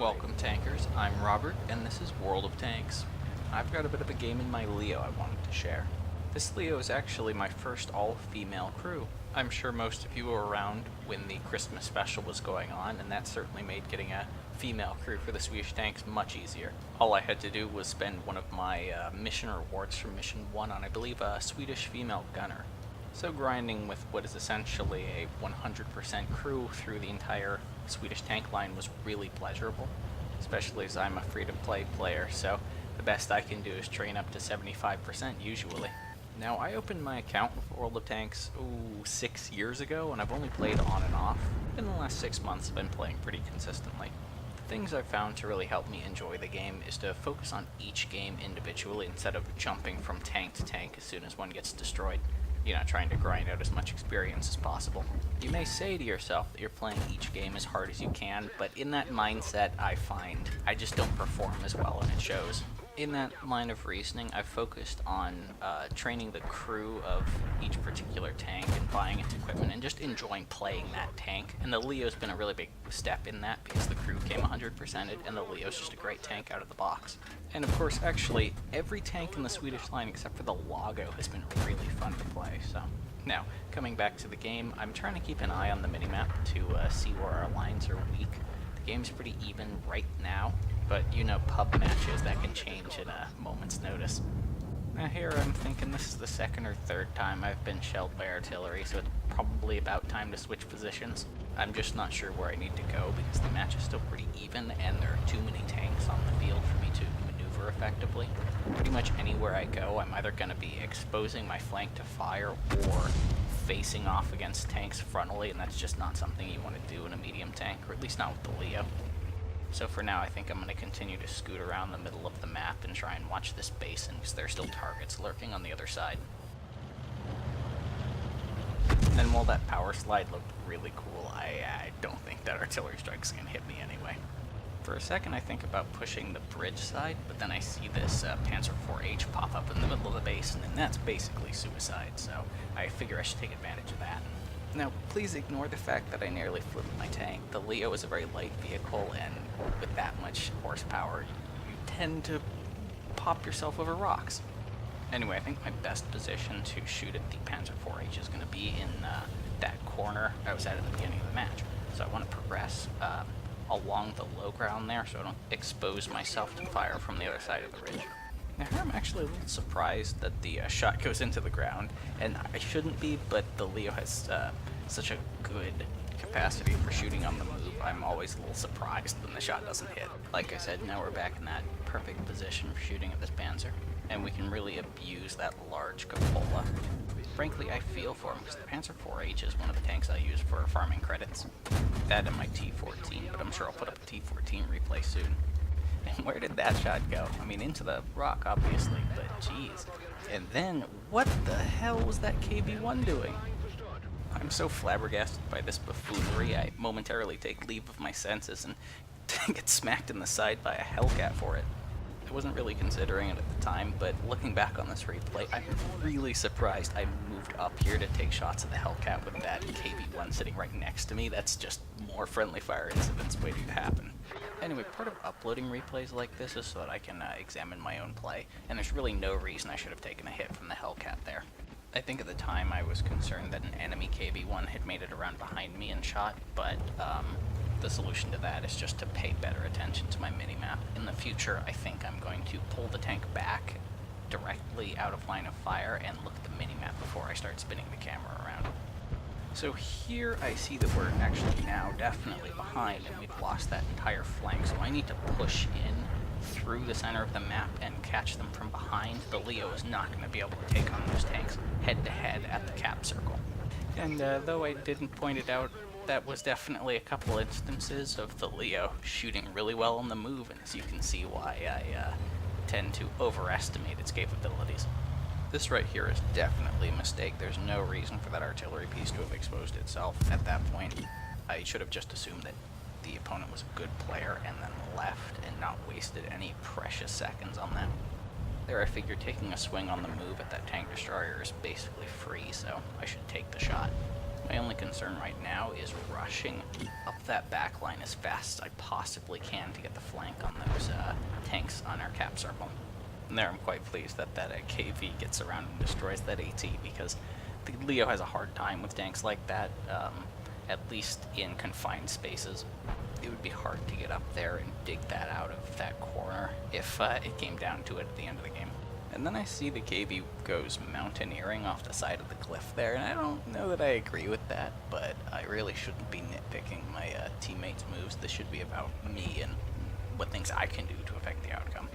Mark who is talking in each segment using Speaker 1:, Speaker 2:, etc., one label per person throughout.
Speaker 1: Welcome tankers, I'm Robert and this is World of Tanks. I've got a bit of a game in my Leo I wanted to share. This Leo is actually my first all-female crew. I'm sure most of you were around when the Christmas special was going on, and that certainly made getting a female crew for the Swedish tanks much easier. All I had to do was spend one of my mission rewards from Mission 1 on, I believe, a Swedish female gunner. So grinding with what is essentially a 100% crew through the entire Swedish tank line was really pleasurable, especially as I'm a free-to-play player, so the best I can do is train up to 75% usually. Now, I opened my account with World of Tanks, 6 years ago, and I've only played on and off. In the last 6 months, I've been playing pretty consistently. The things I've found to really help me enjoy the game is to focus on each game individually instead of jumping from tank to tank as soon as one gets destroyed. You know, trying to grind out as much experience as possible. You may say to yourself that you're playing each game as hard as you can, but in that mindset, I find I just don't perform as well, and it shows. In that line of reasoning, I've focused on training the crew of each particular tank and buying its equipment and just enjoying playing that tank. And the Leo's been a really big step in that because the crew came 100%ed and the Leo's just a great tank out of the box. And of course, actually, every tank in the Swedish line except for the Lago has been really fun to play, so. Now, coming back to the game, I'm trying to keep an eye on the minimap to see where our lines are weak. The game's pretty even right now, but you know pub matches that can change in a moment's notice. Now here I'm thinking this is the second or third time I've been shelled by artillery, so it's probably about time to switch positions. I'm just not sure where I need to go because the match is still pretty even and there are too many tanks on the field for me to maneuver effectively. Pretty much anywhere I go, I'm either going to be exposing my flank to fire or facing off against tanks frontally, and that's just not something you want to do in a medium tank, or at least not with the Leo. So for now, I think I'm going to continue to scoot around the middle of the map and try and watch this basin, because there are still targets lurking on the other side. And while that power slide looked really cool, I don't think that artillery strike's going to hit me anyway. For a second, I think about pushing the bridge side, but then I see this Panzer IV-H pop up in the middle of the basin, and that's basically suicide, so I figure I should take advantage of that. Now, please ignore the fact that I nearly flipped my tank. The Leo is a very light vehicle, and with that much horsepower, you tend to pop yourself over rocks. Anyway, I think my best position to shoot at the Panzer IV-H is going to be in that corner I was at the beginning of the match. So I want to progress along the low ground there so I don't expose myself to fire from the other side of the ridge. Now here I'm actually a little surprised that the shot goes into the ground, and I shouldn't be, but the Leo has such a good capacity for shooting on the move. I'm always a little surprised when the shot doesn't hit. Like I said, now we're back in that perfect position for shooting at this Panzer, and we can really abuse that large cupola. Frankly, I feel for him because the Panzer IV-H is one of the tanks I use for farming credits. That and my T-14, but I'm sure I'll put up a T-14 replay soon. And where did that shot go? I mean, into the rock, obviously, but jeez. And then, what the hell was that KV-1 doing? I'm so flabbergasted by this buffoonery, I momentarily take leave of my senses and get smacked in the side by a Hellcat for it. I wasn't really considering it at the time, but looking back on this replay, I'm really surprised I moved up here to take shots of the Hellcat with that KV-1 sitting right next to me. That's just more friendly fire incidents waiting to happen. Anyway, part of uploading replays like this is so that I can examine my own play, and there's really no reason I should have taken a hit from the Hellcat there. I think at the time I was concerned that an enemy KV-1 had made it around behind me and shot, but the solution to that is just to pay better attention to my minimap. In the future, I think I'm going to pull the tank back directly out of line of fire and look at the minimap before I start spinning the camera around. So here I see that we're actually now definitely behind and we've lost that entire flank, so I need to push in through the center of the map and catch them from behind. The Leo is not going to be able to take on those tanks head-to-head at the cap circle. And though I didn't point it out, that was definitely a couple instances of the Leo shooting really well on the move, and as you can see why I tend to overestimate its capabilities. This right here is definitely a mistake. There's no reason for that artillery piece to have exposed itself at that point. I should have just assumed that the opponent was a good player and then left and not wasted any precious seconds on that. There I figured taking a swing on the move at that tank destroyer is basically free, so I should take the shot. My only concern right now is rushing up that back line as fast as I possibly can to get the flank on those tanks on our cap circle. And there I'm quite pleased that KV gets around and destroys that AT, because the Leo has a hard time with tanks like that, at least in confined spaces. It would be hard to get up there and dig that out of that corner if it came down to it at the end of the game. And then I see the KV goes mountaineering off the side of the cliff there, and I don't know that I agree with that, but I really shouldn't be nitpicking my teammates' moves. This should be about me and what things I can do to affect the outcome.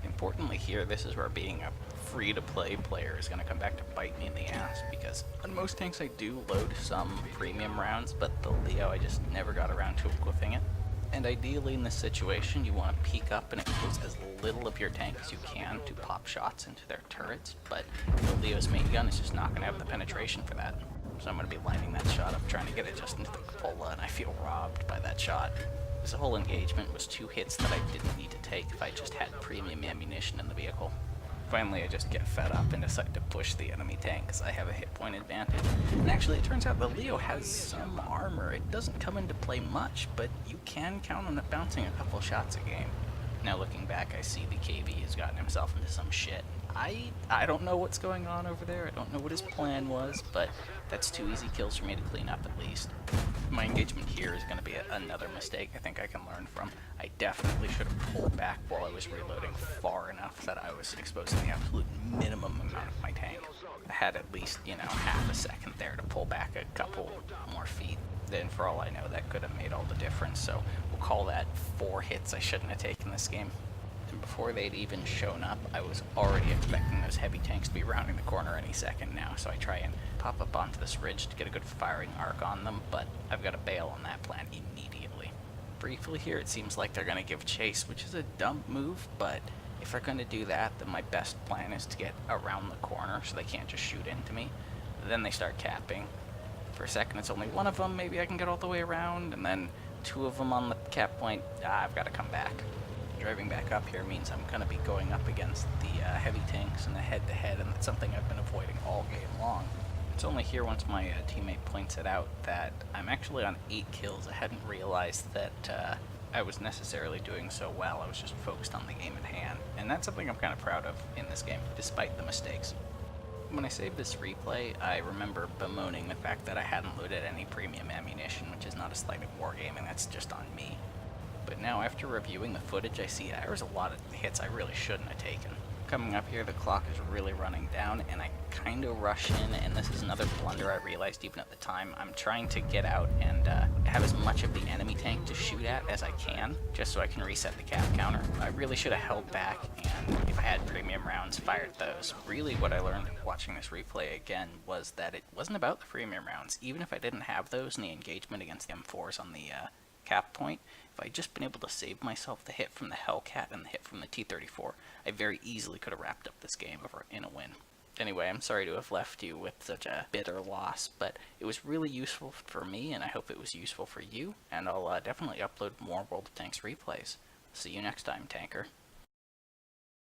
Speaker 1: Importantly here, this is where being a free-to-play player is going to come back to bite me in the ass, because on most tanks I do load some premium rounds, but the Leo I just never got around to equipping it. And ideally in this situation, you want to peek up and expose as little of your tank as you can to pop shots into their turrets, but the Leo's main gun is just not going to have the penetration for that. So I'm going to be lining that shot up, trying to get it just into the cupola, and I feel robbed by that shot. This whole engagement was 2 hits that I didn't need to take if I just had premium ammunition in the vehicle. Finally, I just get fed up and decide to push the enemy tank because I have a hit point advantage. And actually, it turns out the Leo has some armor. It doesn't come into play much, but you can count on it bouncing a couple shots a game. Now looking back, I see the KV has gotten himself into some shit. I don't know what's going on over there. I don't know what his plan was, but that's 2 easy kills for me to clean up at least. My engagement here is going to be another mistake I think I can learn from. I definitely should have pulled back while I was reloading far enough that I was exposing the absolute minimum amount of my tank. I had at least, half a second there to pull back a couple more feet. Then for all I know, that could have made all the difference, so we'll call that 4 hits I shouldn't have taken this game. And before they'd even shown up, I was already expecting those heavy tanks to be rounding the corner any second now, so I try and pop up onto this ridge to get a good firing arc on them, but I've got to bail on that plan immediately. Briefly here, it seems like they're going to give chase, which is a dumb move, but if they're going to do that, then my best plan is to get around the corner so they can't just shoot into me. Then they start capping. For a second, it's only one of them, maybe I can get all the way around, and then 2 of them on the cap point, I've got to come back. Driving back up here means I'm going to be going up against the heavy tanks in the head-to-head, and that's something I've been avoiding all game long. It's only here once my teammate points it out that I'm actually on 8 kills. I hadn't realized that I was necessarily doing so well. I was just focused on the game at hand, and that's something I'm kind of proud of in this game, despite the mistakes. When I saved this replay, I remember bemoaning the fact that I hadn't loaded any premium ammunition, which is not a slight at wargaming, that's just on me. But now, after reviewing the footage, I see there was a lot of hits I really shouldn't have taken. Coming up here, the clock is really running down, and I kind of rush in, and this is another blunder I realized even at the time. I'm trying to get out and have as much of the enemy tank to shoot at as I can, just so I can reset the cap counter. I really should have held back, and if I had premium rounds, fired those. Really, what I learned watching this replay again was that it wasn't about the premium rounds. Even if I didn't have those in the engagement against the M4s on the cap point, if I'd just been able to save myself the hit from the Hellcat and the hit from the T-34, I very easily could have wrapped up this game over in a win. Anyway, I'm sorry to have left you with such a bitter loss, but it was really useful for me, and I hope it was useful for you, and I'll definitely upload more World of Tanks replays. See you next time, Tanker.